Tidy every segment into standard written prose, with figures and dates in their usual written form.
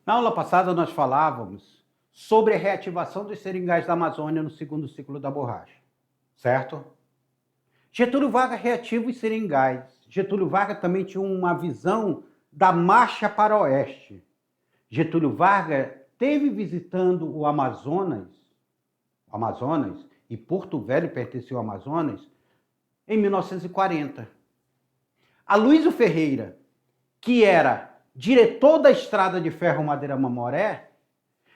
Na aula passada, nós falávamos sobre a reativação dos seringais da Amazônia no segundo ciclo da borracha, certo? Getúlio Vargas reativa os seringais. Getúlio Vargas também tinha uma visão da marcha para o oeste. Getúlio Vargas esteve visitando o Amazonas, e Porto Velho pertenceu ao Amazonas, em 1940. Aloysio Ferreira, que era diretor da Estrada de Ferro Madeira Mamoré,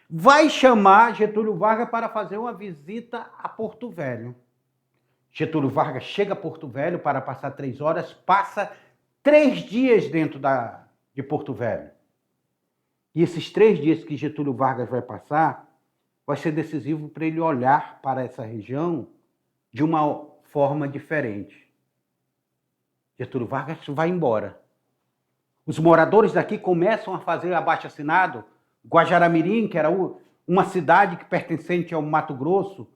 vai chamar Getúlio Vargas para fazer uma visita a Porto Velho. Getúlio Vargas chega a Porto Velho para passar 3 horas, passa 3 dias dentro de Porto Velho. E esses 3 dias que Getúlio Vargas vai passar, vai ser decisivo para ele olhar para essa região de uma forma diferente. Getúlio Vargas vai embora. Os moradores daqui começam a fazer abaixo-assinado. Guajará-Mirim, que era uma cidade que pertencente ao Mato Grosso,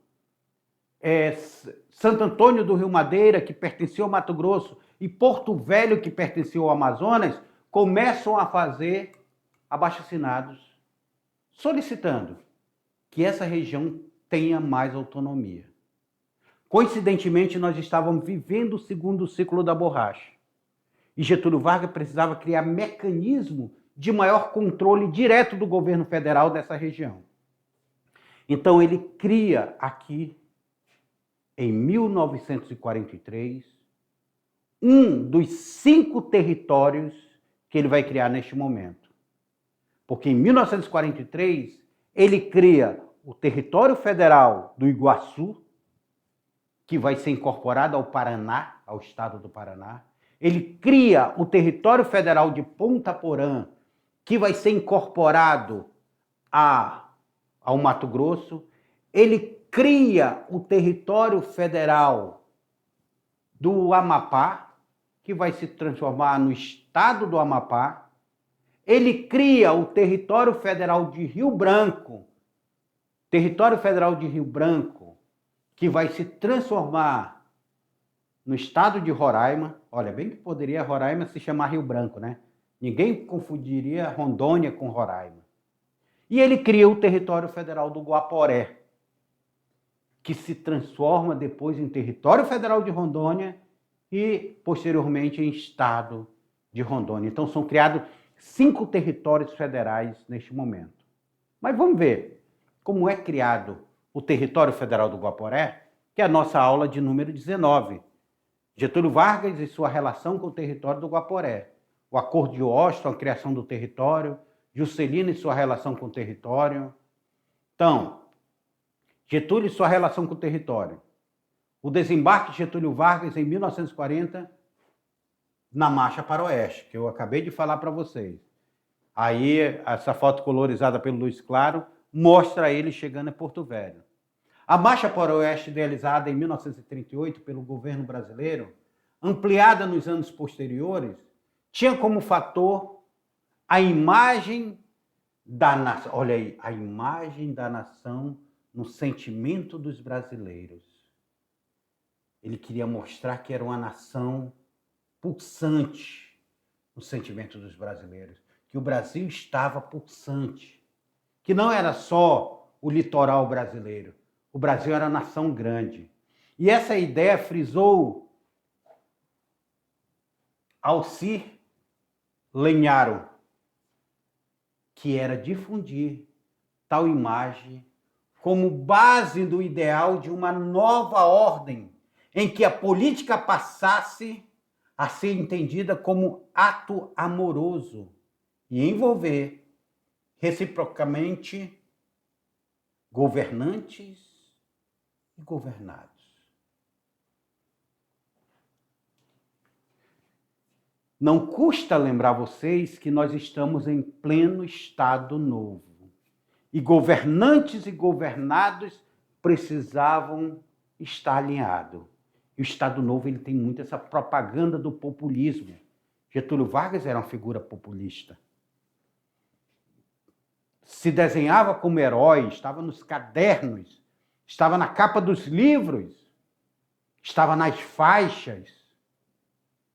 Santo Antônio do Rio Madeira, que pertencia ao Mato Grosso, e Porto Velho, que pertencia ao Amazonas, começam a fazer abaixo-assinados, solicitando que essa região tenha mais autonomia. Coincidentemente, nós estávamos vivendo o segundo ciclo da borracha. E Getúlio Vargas precisava criar mecanismo de maior controle direto do governo federal dessa região. Então ele cria aqui, em 1943, um dos 5 territórios que ele vai criar neste momento. Porque em 1943 ele cria o território federal do Iguaçu, que vai ser incorporado ao Paraná, ao estado do Paraná. Ele cria o território federal de Ponta Porã, que vai ser incorporado ao Mato Grosso. Ele cria o território federal do Amapá, que vai se transformar no estado do Amapá. Ele cria o território federal de Rio Branco, que vai se transformar no estado de Roraima. Olha, bem que poderia Roraima se chamar Rio Branco, né? Ninguém confundiria Rondônia com Roraima. E ele cria o território federal do Guaporé, que se transforma depois em território federal de Rondônia e, posteriormente, em estado de Rondônia. Então, são criados 5 territórios federais neste momento. Mas vamos ver como é criado o território federal do Guaporé, que é a nossa aula de número 19. Getúlio Vargas e sua relação com o território do Guaporé. O Acordo de Washington, a criação do território. Juscelino e sua relação com o território. Então, Getúlio e sua relação com o território. O desembarque de Getúlio Vargas em 1940 na marcha para o oeste, que eu acabei de falar para vocês. Aí, essa foto colorizada pelo Luiz Claro mostra ele chegando em Porto Velho. A marcha para o oeste, idealizada em 1938 pelo governo brasileiro, ampliada nos anos posteriores, tinha como fator a imagem da nação. Olha aí, a imagem da nação no sentimento dos brasileiros. Ele queria mostrar que era uma nação pulsante no sentimento dos brasileiros, que o Brasil estava pulsante, que não era só o litoral brasileiro, o Brasil era uma nação grande. E essa ideia frisou Alcir Lenharo, que era difundir tal imagem como base do ideal de uma nova ordem em que a política passasse a ser entendida como ato amoroso e envolver reciprocamente governantes e governados. Não custa lembrar vocês que nós estamos em pleno Estado Novo. E governantes e governados precisavam estar alinhados. E o Estado Novo ele tem muito essa propaganda do populismo. Getúlio Vargas era uma figura populista. Se desenhava como herói, estava nos cadernos, estava na capa dos livros, estava nas faixas,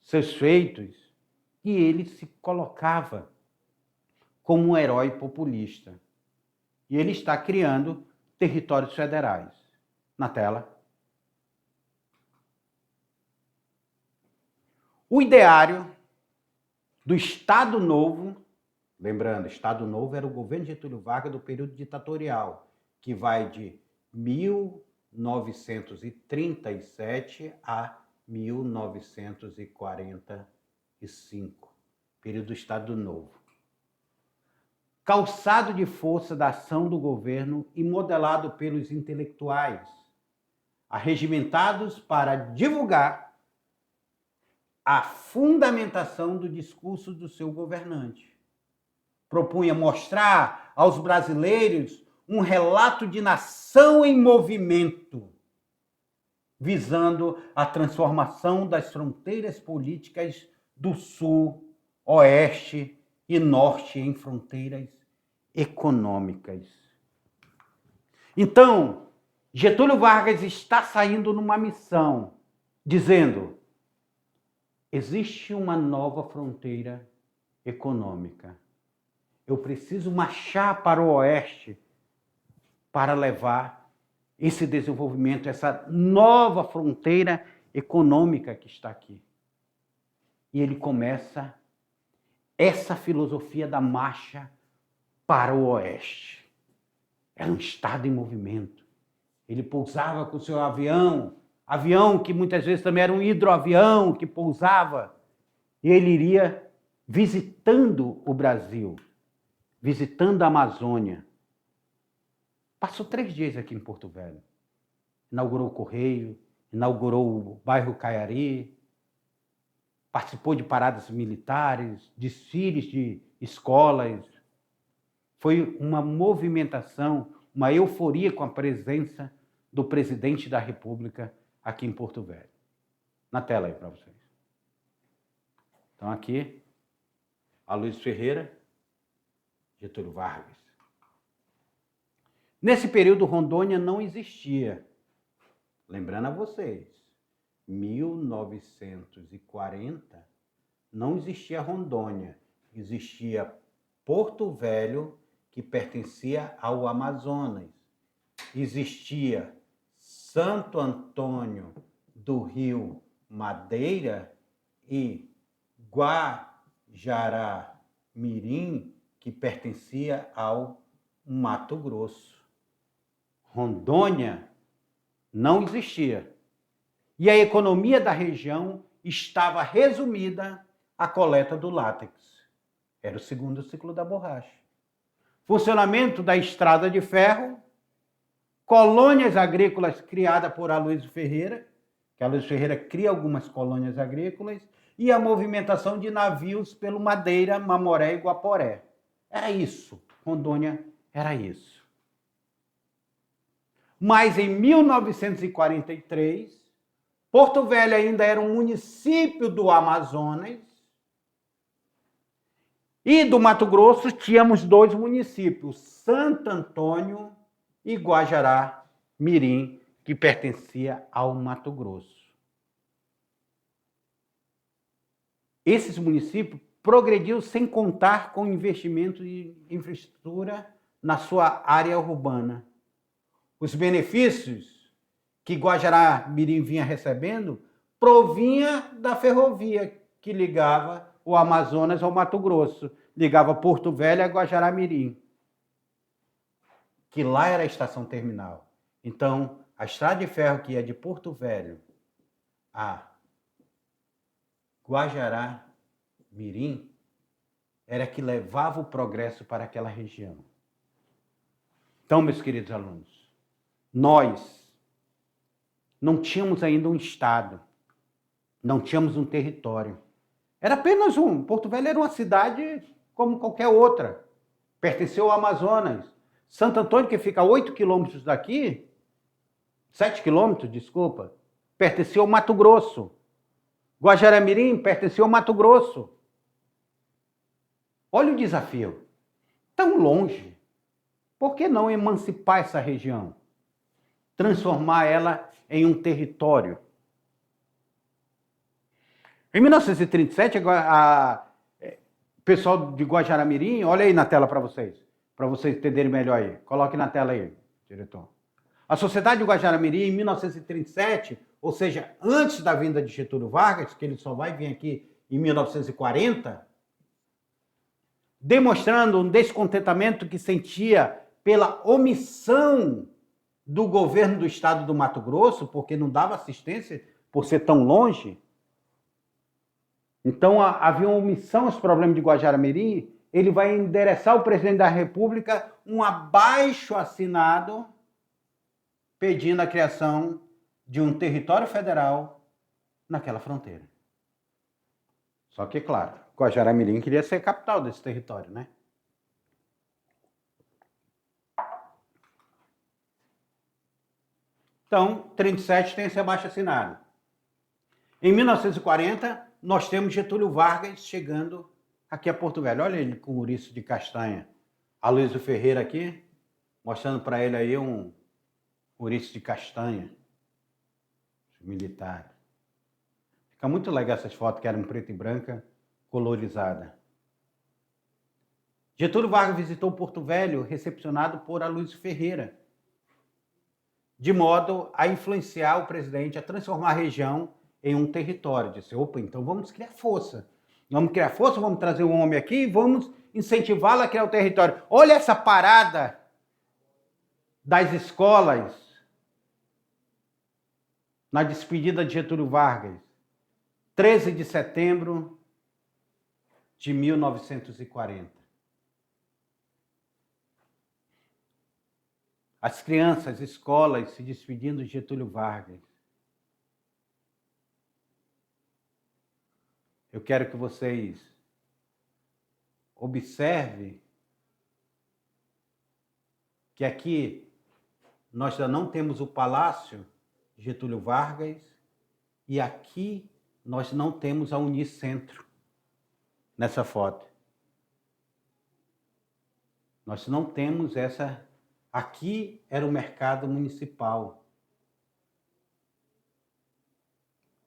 seus feitos. E ele se colocava como um herói populista. E ele está criando territórios federais. Na tela. O ideário do Estado Novo, lembrando, Estado Novo era o governo de Getúlio Vargas do período ditatorial, que vai de 1937 a 1945, período do Estado Novo. Calçado de força da ação do governo e modelado pelos intelectuais, arregimentados para divulgar a fundamentação do discurso do seu governante. Propunha mostrar aos brasileiros um relato de nação em movimento, visando a transformação das fronteiras políticas do Sul, Oeste e Norte em fronteiras econômicas. Então, Getúlio Vargas está saindo numa missão, dizendo: existe uma nova fronteira econômica. Eu preciso marchar para o Oeste para levar esse desenvolvimento, essa nova fronteira econômica que está aqui. E ele começa essa filosofia da marcha para o Oeste. Era um Estado em movimento. Ele pousava com o seu avião que muitas vezes também era um hidroavião que pousava, e ele iria visitando o Brasil, visitando a Amazônia. Passou 3 dias aqui em Porto Velho. Inaugurou o Correio, inaugurou o bairro Caiari, participou de paradas militares, desfiles de escolas. Foi uma movimentação, uma euforia com a presença do presidente da República aqui em Porto Velho. Na tela aí para vocês. Então aqui, Aloysio Ferreira, Getúlio Vargas. Nesse período, Rondônia não existia. Lembrando a vocês, 1940 não existia Rondônia. Existia Porto Velho, que pertencia ao Amazonas. Existia Santo Antônio do Rio Madeira e Guajará-Mirim, que pertencia ao Mato Grosso. Rondônia não existia. E a economia da região estava resumida à coleta do látex. Era o segundo ciclo da borracha. Funcionamento da estrada de ferro, colônias agrícolas criadas por Aloysio Ferreira, que Aloysio Ferreira cria algumas colônias agrícolas, e a movimentação de navios pelo Madeira, Mamoré e Guaporé. Era isso. Rondônia era isso. Mas em 1943, Porto Velho ainda era um município do Amazonas, e do Mato Grosso tínhamos 2 municípios, Santo Antônio e Guajará-Mirim, que pertencia ao Mato Grosso. Esses municípios progrediu sem contar com investimento de infraestrutura na sua área urbana. Os benefícios que Guajará-Mirim vinha recebendo provinha da ferrovia que ligava o Amazonas ao Mato Grosso, ligava Porto Velho a Guajará-Mirim, que lá era a estação terminal. Então, a estrada de ferro que ia de Porto Velho a Guajará-Mirim era que levava o progresso para aquela região. Então, meus queridos alunos, nós não tínhamos ainda um estado, não tínhamos um território. Era apenas um. Porto Velho era uma cidade como qualquer outra. Pertenceu ao Amazonas. Santo Antônio, que fica a 8 quilômetros daqui, 7 quilômetros, desculpa, pertenceu ao Mato Grosso. Guajará-Mirim pertenceu ao Mato Grosso. Olha o desafio. Tão longe. Por que não emancipar essa região? Transformar ela em um território. Em 1937, pessoal de Guajará-Mirim, olha aí na tela para vocês entenderem melhor aí. Coloque na tela aí, diretor. A Sociedade de Guajará-Mirim, em 1937, ou seja, antes da vinda de Getúlio Vargas, que ele só vai vir aqui em 1940, demonstrando um descontentamento que sentia pela omissão do governo do estado do Mato Grosso, porque não dava assistência por ser tão longe. Então havia uma omissão aos problemas de Guajará-Mirim. Ele vai endereçar ao presidente da República um abaixo-assinado pedindo a criação de um território federal naquela fronteira. Só que, claro, Guajará-Mirim queria ser capital desse território, né? Então, 37 tem esse abaixo-assinado. Em 1940, nós temos Getúlio Vargas chegando aqui a Porto Velho. Olha ele com o ouriço de castanha. Aloysio Ferreira aqui, mostrando para ele aí um ouriço de castanha. Militar. Fica muito legal essas fotos que eram preto e branca, colorizada. Getúlio Vargas visitou Porto Velho, recepcionado por Aloysio Ferreira, de modo a influenciar o presidente a transformar a região em um território. Disse, opa, então vamos criar força. Vamos criar força, vamos trazer um homem aqui e vamos incentivá-lo a criar o território. Olha essa parada das escolas na despedida de Getúlio Vargas. 13 de setembro de 1940. As crianças, as escolas se despedindo de Getúlio Vargas. Eu quero que vocês observem que aqui nós já não temos o Palácio Getúlio Vargas e aqui nós não temos a Unicentro nessa foto. Nós não temos essa... Aqui era o mercado municipal.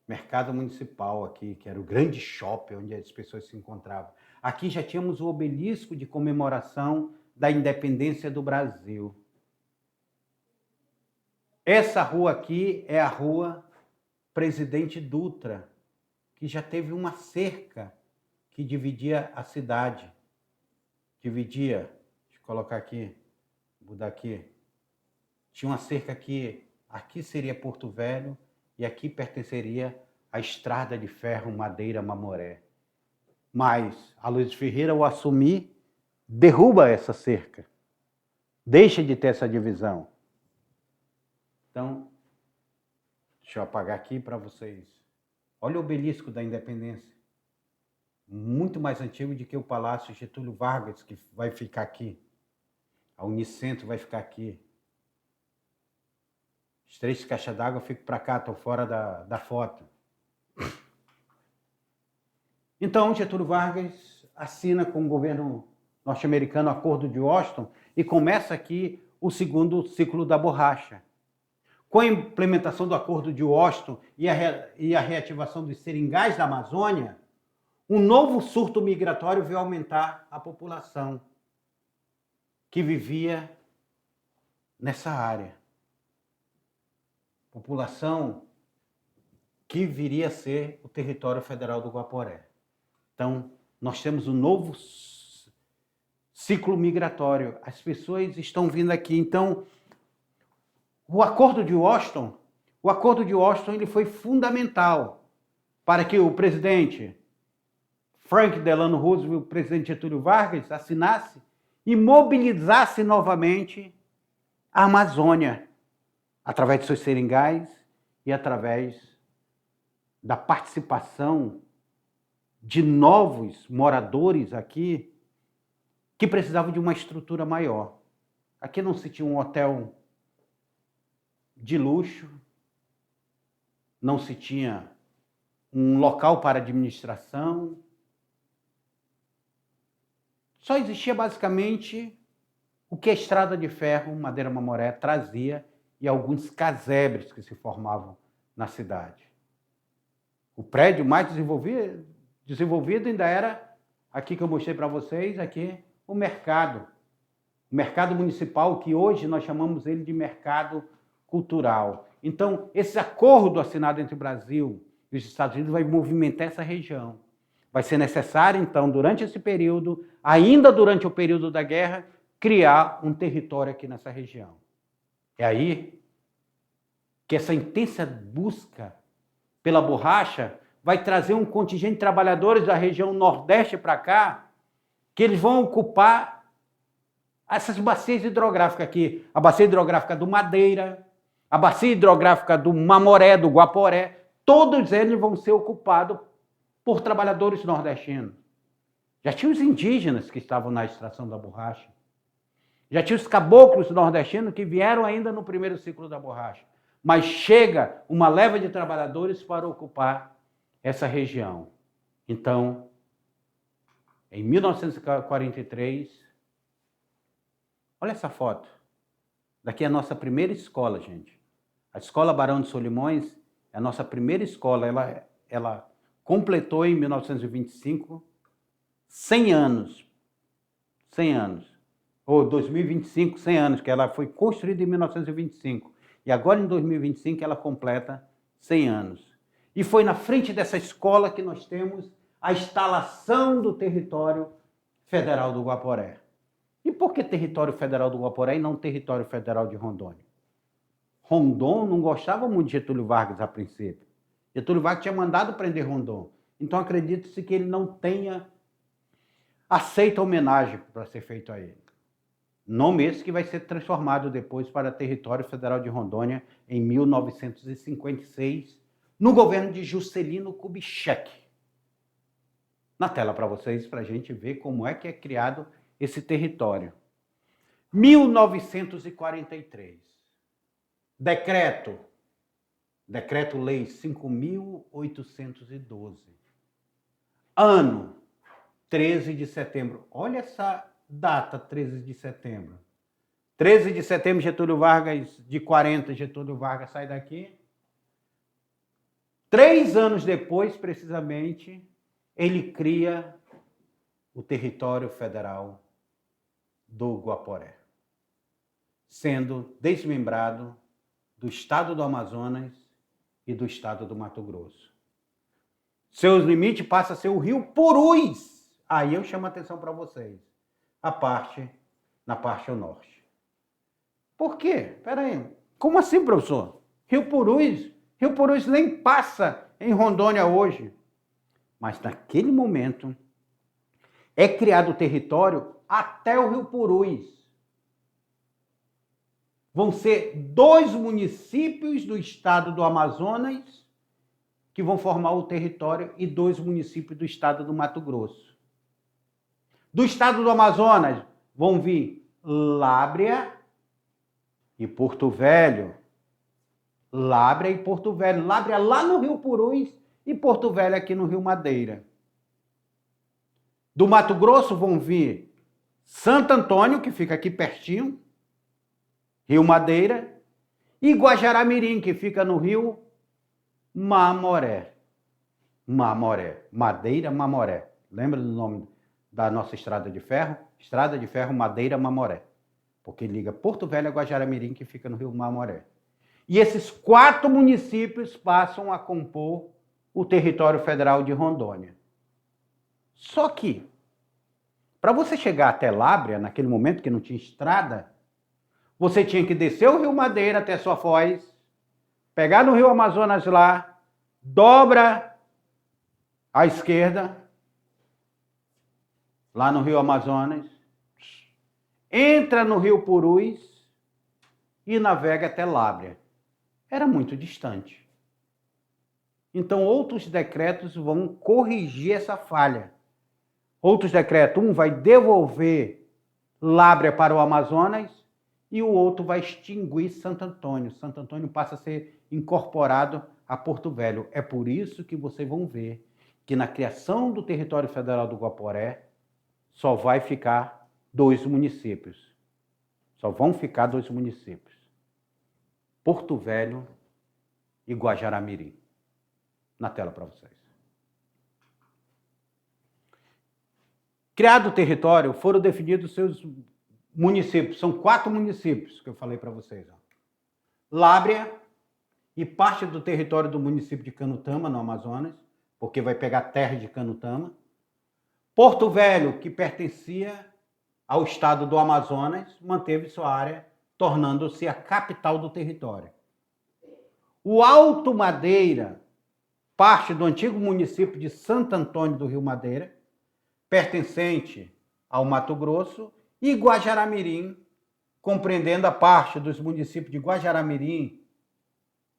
Mercado municipal aqui, que era o grande shopping onde as pessoas se encontravam. Aqui já tínhamos o obelisco de comemoração da independência do Brasil. Essa rua aqui é a rua Presidente Dutra, que já teve uma cerca que dividia a cidade. Dividia, deixa eu colocar aqui, mudar aqui. Tinha uma cerca aqui seria Porto Velho e aqui pertenceria à Estrada de Ferro Madeira Mamoré. Mas Aloysio Ferreira, ao assumir, derruba essa cerca. Deixa de ter essa divisão. Então, deixa eu apagar aqui para vocês. Olha o obelisco da Independência. Muito mais antigo do que o Palácio Getúlio Vargas, que vai ficar aqui. A Unicentro vai ficar aqui. Os 3 caixas d'água ficam para cá, estou fora da foto. Então, Getúlio Vargas assina com o governo norte-americano o Acordo de Washington e começa aqui o segundo ciclo da borracha. Com a implementação do Acordo de Washington e a reativação dos seringais da Amazônia, um novo surto migratório veio aumentar a população que vivia nessa área. População que viria a ser o território federal do Guaporé. Então, nós temos um novo ciclo migratório. As pessoas estão vindo aqui. Então, o Acordo de Washington ele foi fundamental para que o presidente Franklin Delano Roosevelt, o presidente Getúlio Vargas, assinasse e mobilizasse novamente a Amazônia, através de seus seringais e através da participação de novos moradores aqui que precisavam de uma estrutura maior. Aqui não se tinha um hotel de luxo, não se tinha um local para administração, só existia basicamente o que a Estrada de Ferro Madeira Mamoré trazia e alguns casebres que se formavam na cidade. O prédio mais desenvolvido ainda era aqui que eu mostrei para vocês, aqui o mercado. O mercado municipal, que hoje nós chamamos ele de mercado cultural. Então, esse acordo assinado entre o Brasil e os Estados Unidos vai movimentar essa região. Vai ser necessário, então, durante esse período, ainda durante o período da guerra, criar um território aqui nessa região. É aí que essa intensa busca pela borracha vai trazer um contingente de trabalhadores da região Nordeste para cá, que eles vão ocupar essas bacias hidrográficas aqui. A bacia hidrográfica do Madeira, a bacia hidrográfica do Mamoré, do Guaporé, todos eles vão ser ocupados por trabalhadores nordestinos. Já tinha os indígenas que estavam na extração da borracha. Já tinha os caboclos nordestinos que vieram ainda no primeiro ciclo da borracha. Mas chega uma leva de trabalhadores para ocupar essa região. Então, em 1943, olha essa foto. Daqui é a nossa primeira escola, gente. A Escola Barão de Solimões é a nossa primeira escola. Ela completou em 1925 100 anos. 100 anos. Ou 2025, 100 anos, que ela foi construída em 1925. E agora, em 2025, ela completa 100 anos. E foi na frente dessa escola que nós temos a instalação do território federal do Guaporé. E por que território federal do Guaporé e não território federal de Rondônia? Rondon não gostava muito de Getúlio Vargas a princípio. Getúlio Vargas tinha mandado prender Rondon. Então acredita-se que ele não tenha aceito a homenagem para ser feito a ele. Nome esse que vai ser transformado depois para território federal de Rondônia em 1956, no governo de Juscelino Kubitschek. Na tela para vocês, para a gente ver como é que é criado esse território. 1943. Decreto-Lei 5.812. Ano, 13 de setembro. Olha essa data, 13 de setembro. 13 de setembro, Getúlio Vargas, de 40, Getúlio Vargas sai daqui. 3 anos depois, precisamente, ele cria o território federal do Guaporé, sendo desmembrado do estado do Amazonas e do estado do Mato Grosso. Seus limites passam a ser o rio Purus. Aí eu chamo a atenção para vocês. Na parte ao norte. Por quê? Espera aí. Como assim, professor? Rio Purus nem passa em Rondônia hoje. Mas naquele momento é criado o território até o rio Purus. Vão ser 2 municípios do estado do Amazonas que vão formar o território e 2 municípios do estado do Mato Grosso. Do estado do Amazonas vão vir Lábrea e Porto Velho. Lábrea e Porto Velho. Lábrea lá no rio Purus e Porto Velho aqui no rio Madeira. Do Mato Grosso vão vir Santo Antônio, que fica aqui pertinho, rio Madeira, e Guajará-Mirim, que fica no rio Mamoré. Madeira, Mamoré. Lembra do nome da nossa estrada de ferro? Estrada de ferro Madeira, Mamoré. Porque liga Porto Velho a Guajará-Mirim, que fica no rio Mamoré. E esses 4 municípios passam a compor o território federal de Rondônia. Só que, para você chegar até Lábrea, naquele momento que não tinha estrada, você tinha que descer o rio Madeira até sua foz, pegar no rio Amazonas lá, dobra à esquerda, lá no rio Amazonas, entra no rio Purus e navega até Lábrea. Era muito distante. Então, outros decretos vão corrigir essa falha. Outros decretos, um vai devolver Lábrea para o Amazonas e o outro vai extinguir Santo Antônio. Santo Antônio passa a ser incorporado a Porto Velho. É por isso que vocês vão ver que na criação do território federal do Guaporé só vai ficar 2 municípios. Só vão ficar 2 municípios. Porto Velho e Guajará-Mirim. Na tela para vocês. Criado o território, foram definidos seus municípios. São 4 municípios que eu falei para vocês. Lábrea e parte do território do município de Canutama, no Amazonas, porque vai pegar terra de Canutama. Porto Velho, que pertencia ao estado do Amazonas, manteve sua área, tornando-se a capital do território. O Alto Madeira, parte do antigo município de Santo Antônio do Rio Madeira, pertencente ao Mato Grosso, e Guajará-Mirim, compreendendo a parte dos municípios de Guajará-Mirim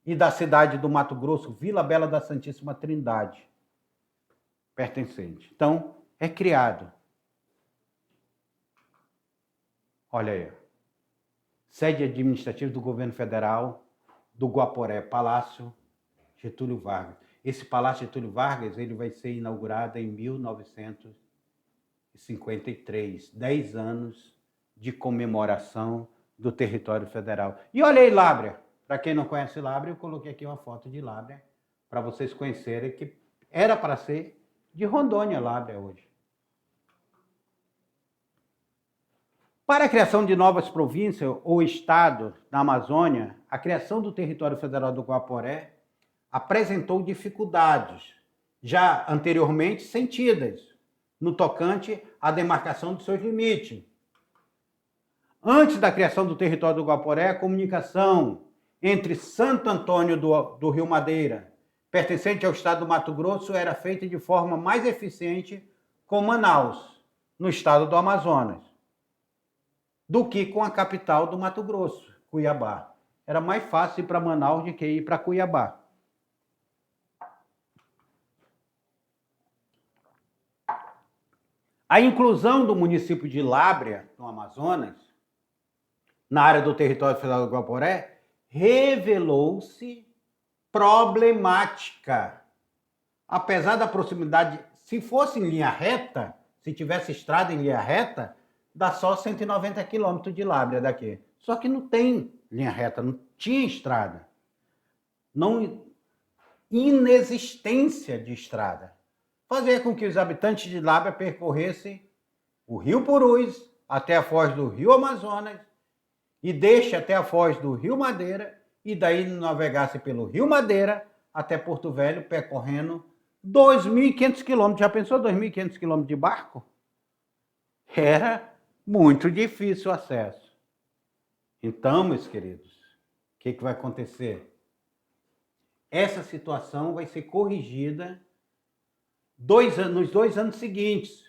e da cidade do Mato Grosso, Vila Bela da Santíssima Trindade, pertencente. Então, é criado. Olha aí. Sede administrativa do governo federal do Guaporé, Palácio Getúlio Vargas. Esse Palácio Getúlio Vargas ele vai ser inaugurado em 1953, 10 anos de comemoração do território federal. E olha aí Lábrea. Para quem não conhece Lábrea, eu coloquei aqui uma foto de Lábrea para vocês conhecerem que era para ser de Rondônia, Lábrea hoje. Para a criação de novas províncias ou estados na Amazônia, a criação do território federal do Guaporé apresentou dificuldades, já anteriormente sentidas, no tocante à demarcação dos seus limites. Antes da criação do território do Guaporé, a comunicação entre Santo Antônio do Rio Madeira, pertencente ao estado do Mato Grosso, era feita de forma mais eficiente com Manaus, no estado do Amazonas, do que com a capital do Mato Grosso, Cuiabá. Era mais fácil ir para Manaus do que ir para Cuiabá. A inclusão do município de Lábrea, no Amazonas, na área do território federal do Guaporé, revelou-se problemática. Apesar da proximidade, se fosse em linha reta, se tivesse estrada em linha reta, dá só 190 quilômetros de Lábrea daqui. Só que não tem linha reta, não tinha estrada. Não, inexistência de estrada. Fazia com que os habitantes de Lábrea percorressem o Rio Purus até a foz do Rio Amazonas e deixe até a foz do Rio Madeira e daí navegasse pelo Rio Madeira até Porto Velho, percorrendo 2.500 quilômetros. Já pensou 2.500 quilômetros de barco? Era muito difícil o acesso. Então, meus queridos, o que vai acontecer? Essa situação vai ser corrigida nos 2 anos seguintes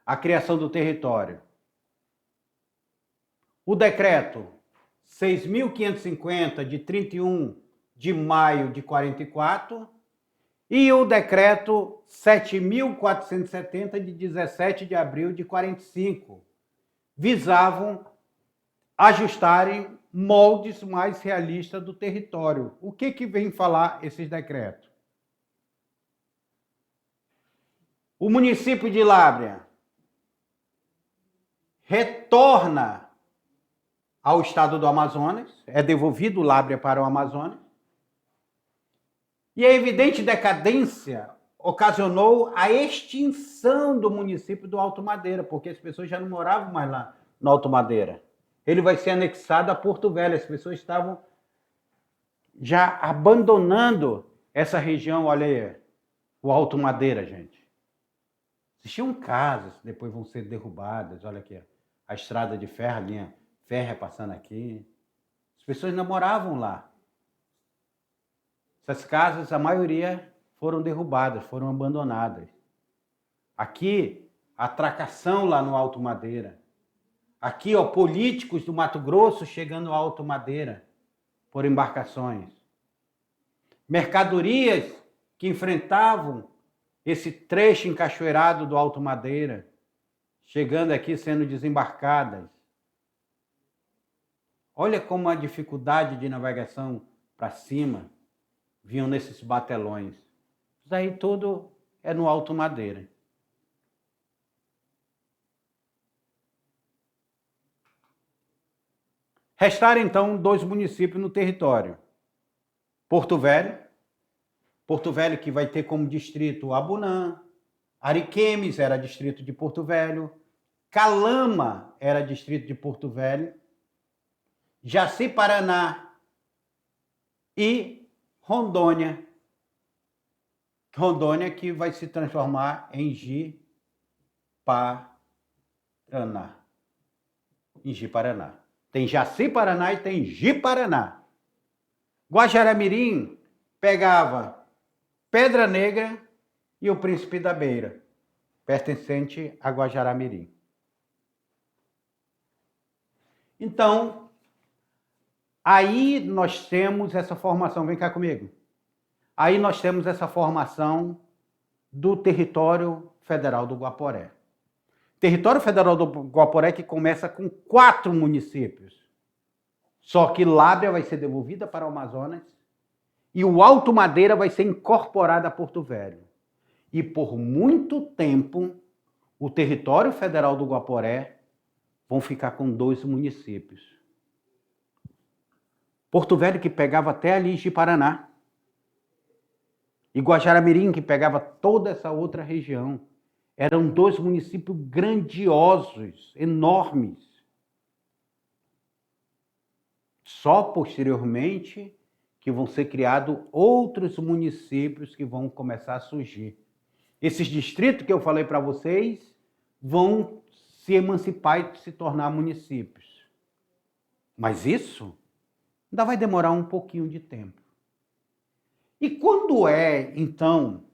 à criação do território. O decreto 6.550 de 31 de maio de 44 e o decreto 7.470 de 17 de abril de 45 visavam ajustarem moldes mais realistas do território. O que vem falar esses decretos? O município de Lábrea retorna ao estado do Amazonas, é devolvido Lábrea para o Amazonas, e a evidente decadência ocasionou a extinção do município do Alto Madeira, porque as pessoas já não moravam mais lá no Alto Madeira. Ele vai ser anexado a Porto Velho, as pessoas estavam já abandonando essa região, olha aí, o Alto Madeira, gente. Existiam casas, depois vão ser derrubadas, olha aqui, a estrada de ferro, a linha férrea passando aqui. As pessoas não moravam lá. Essas casas, a maioria foram derrubadas, foram abandonadas. Aqui, a atracação lá no Alto Madeira. Aqui, ó, políticos do Mato Grosso chegando ao Alto Madeira por embarcações. Mercadorias que enfrentavam esse trecho encachoeirado do Alto Madeira, chegando aqui sendo desembarcadas. Olha como a dificuldade de navegação para cima vinham nesses batelões. Isso aí tudo é no Alto Madeira. Restaram, então, 2 municípios no território. Porto Velho que vai ter como distrito Abunã, Ariquemes era distrito de Porto Velho, Calama era distrito de Porto Velho, Jaci-Paraná e Rondônia. Rondônia que vai se transformar em Ji-Paraná. Em Ji-Paraná. Tem Jaci-Paraná e tem Ji-Paraná. Guajará-Mirim pegava Pedra Negra e o Príncipe da Beira, pertencente a Guajará-Mirim. Então, aí nós temos essa formação, vem cá comigo. Aí nós temos essa formação do território federal do Guaporé. Território federal do Guaporé que começa com 4 municípios. Só que Lábrea vai ser devolvida para o Amazonas e o Alto Madeira vai ser incorporado a Porto Velho. E por muito tempo, o território federal do Guaporé vão ficar com 2 municípios. Porto Velho, que pegava até ali de Paraná, e Guajará-Mirim, que pegava toda essa outra região. Eram 2 municípios grandiosos, enormes. Só posteriormente que vão ser criados outros municípios que vão começar a surgir. Esses distritos que eu falei para vocês vão se emancipar e se tornar municípios. Mas isso ainda vai demorar um pouquinho de tempo. E quando é, então,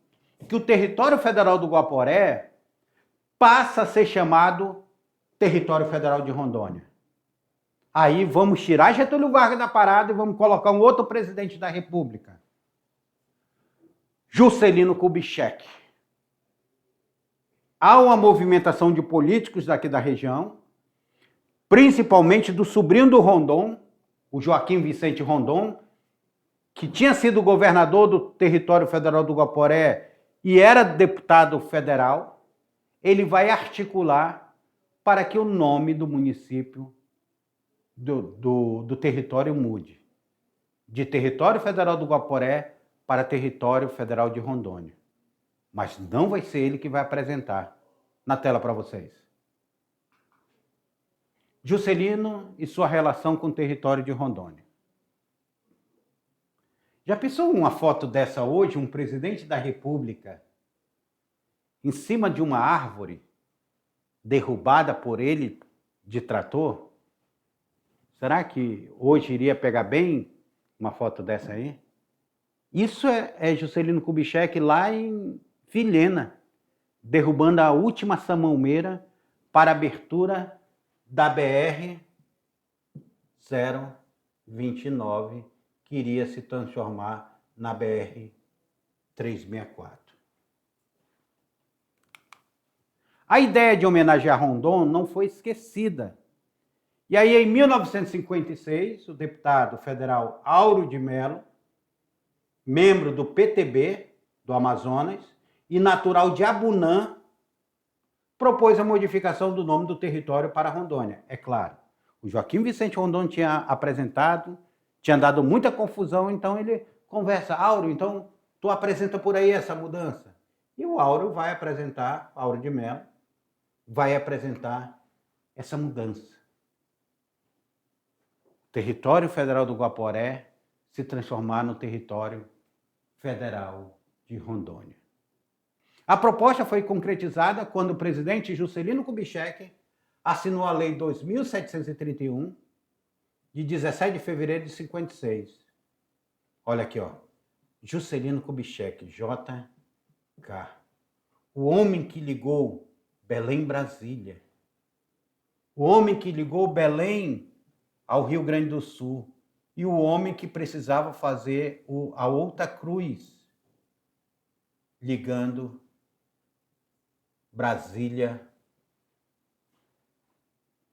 que o território federal do Guaporé passa a ser chamado Território Federal de Rondônia? Aí vamos tirar Getúlio Vargas da parada e vamos colocar um outro presidente da República. Juscelino Kubitschek. Há uma movimentação de políticos daqui da região, principalmente do sobrinho do Rondon, o Joaquim Vicente Rondon, que tinha sido governador do território federal do Guaporé e era deputado federal. Ele vai articular para que o nome do município do território mude. De Território Federal do Guaporé para Território Federal de Rondônia. Mas não vai ser ele que vai apresentar na tela para vocês. Juscelino e sua relação com o território de Rondônia. Já pensou uma foto dessa hoje, um presidente da República em cima de uma árvore derrubada por ele de trator? Será que hoje iria pegar bem uma foto dessa aí? Isso é Juscelino Kubitschek lá em Vilhena, derrubando a última samãomeira para a abertura da BR-029, que iria se transformar na BR-364. A ideia de homenagear Rondon não foi esquecida. E aí, em 1956, o deputado federal Auro de Mello, membro do PTB do Amazonas e natural de Abunã, propôs a modificação do nome do território para Rondônia. É claro, o Joaquim Vicente Rondon tinha apresentado, tinha dado muita confusão, então ele conversa, Auro, então tu apresenta por aí essa mudança. E o Auro vai apresentar, Auro de Mello, vai apresentar essa mudança. O território federal do Guaporé se transformar no território federal de Rondônia. A proposta foi concretizada quando o presidente Juscelino Kubitschek assinou a Lei 2.731, de 17 de fevereiro de 56. Olha aqui, ó. Juscelino Kubitschek, JK. O homem que ligou Belém-Brasília. O homem que ligou Belém ao Rio Grande do Sul. E o homem que precisava fazer a outra cruz, ligando Brasília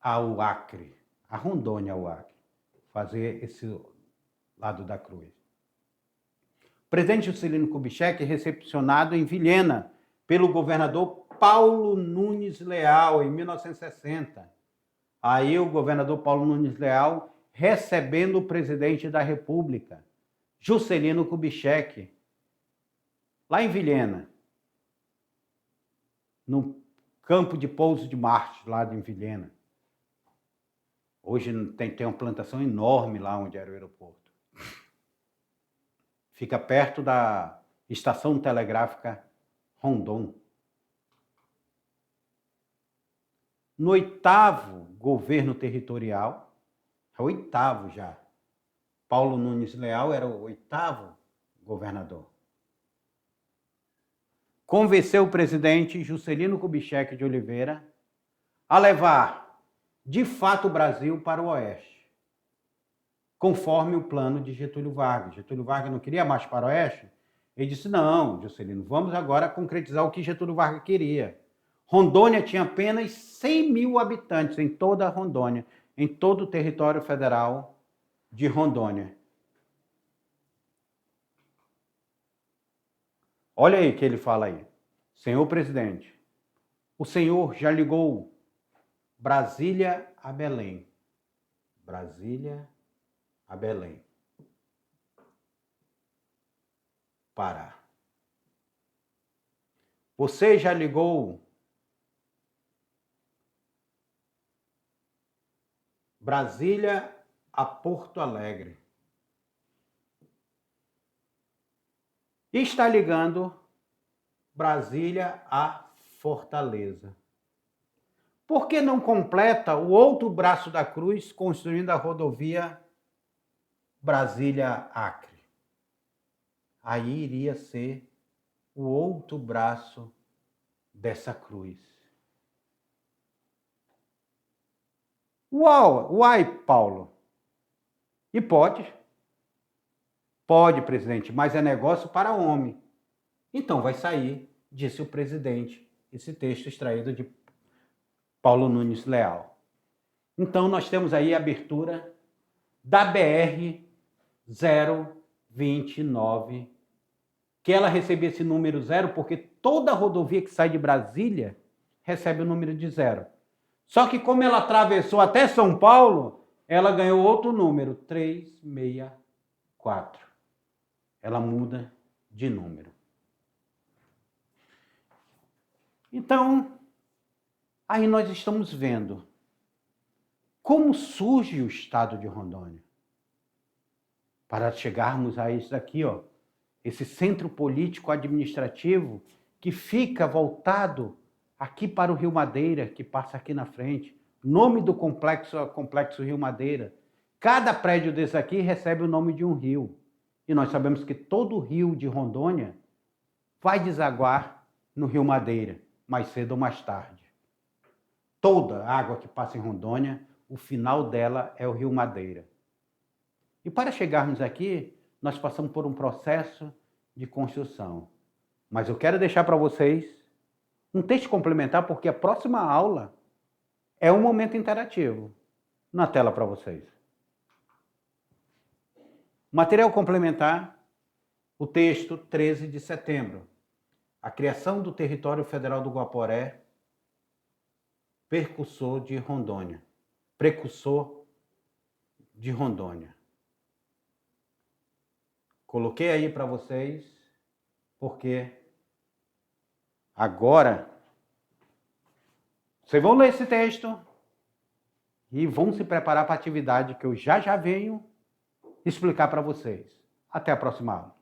ao Acre, a Rondônia ao Acre, fazer esse lado da cruz. O presidente Juscelino Kubitschek recepcionado em Vilhena pelo governador Paulo Nunes Leal, em 1960. Aí o governador Paulo Nunes Leal recebendo o presidente da República, Juscelino Kubitschek, lá em Vilhena. no campo de pouso de Marte, lá em Vilhena. Hoje tem uma plantação enorme lá onde era o aeroporto. Fica perto da estação telegráfica Rondon. No 8º governo territorial, é o 8º já, Paulo Nunes Leal era o 8º governador. Convenceu o presidente Juscelino Kubitschek de Oliveira a levar, de fato, o Brasil para o oeste, conforme o plano de Getúlio Vargas. Getúlio Vargas não queria mais para o oeste. Ele disse, não, Juscelino, vamos agora concretizar o que Getúlio Vargas queria. Rondônia tinha apenas 100 mil habitantes em toda a Rondônia, em todo o território federal de Rondônia. Olha aí o que ele fala aí. Senhor presidente, o senhor já ligou Brasília a Belém. Brasília a Belém. Pará. Você já ligou Brasília a Porto Alegre. E está ligando Brasília a Fortaleza. Por que não completa o outro braço da cruz construindo a rodovia Brasília-Acre? Aí iria ser o outro braço dessa cruz. Uai, Paulo. E pode? Pode, presidente, mas é negócio para homem. Então vai sair, disse o presidente, esse texto extraído de Paulo Nunes Leal. Então nós temos aí a abertura da BR-029, que ela recebe esse número 0 porque toda rodovia que sai de Brasília recebe o número de 0. Só que como ela atravessou até São Paulo, ela ganhou outro número, 364. Ela muda de número. Então, aí nós estamos vendo como surge o estado de Rondônia. Para chegarmos a isso daqui, ó, esse centro político administrativo que fica voltado aqui para o Rio Madeira, que passa aqui na frente. O nome do complexo é o Complexo Rio Madeira. Cada prédio desse aqui recebe o nome de um rio. E nós sabemos que todo o rio de Rondônia vai desaguar no Rio Madeira, mais cedo ou mais tarde. Toda a água que passa em Rondônia, o final dela é o Rio Madeira. E para chegarmos aqui, nós passamos por um processo de construção. Mas eu quero deixar para vocês um texto complementar, porque a próxima aula é um momento interativo. Na tela para vocês. Material complementar, o texto 13 de setembro. A criação do território federal do Guaporé, precursor de Rondônia. Coloquei aí para vocês, porque agora vocês vão ler esse texto e vão se preparar para a atividade que eu já venho explicar para vocês. Até a próxima aula.